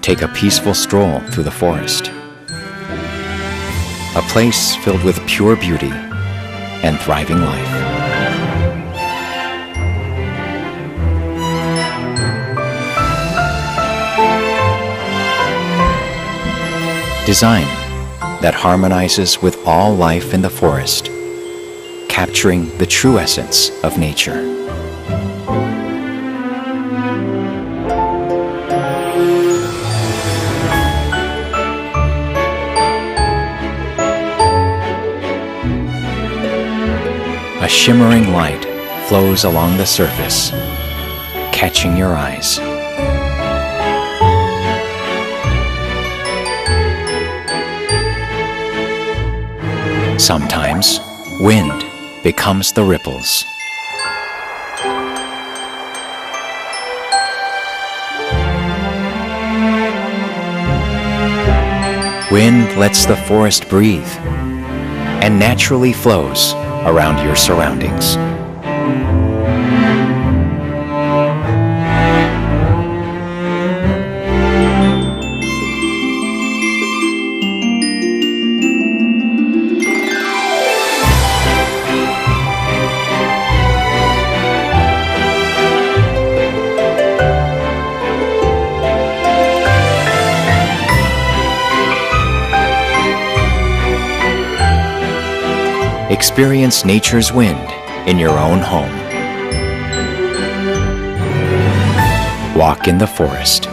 take a peaceful stroll through the forest. A place filled with pure beauty and thriving life. Design that harmonizes with all life in the forest, capturing the true essence of nature. A shimmering light flows along the surface, catching your eyes. Sometimes, wind becomes the ripples. Wind lets the forest breathe and naturally flows around your surroundings. Experience nature's wind in your own home. Walk in the forest.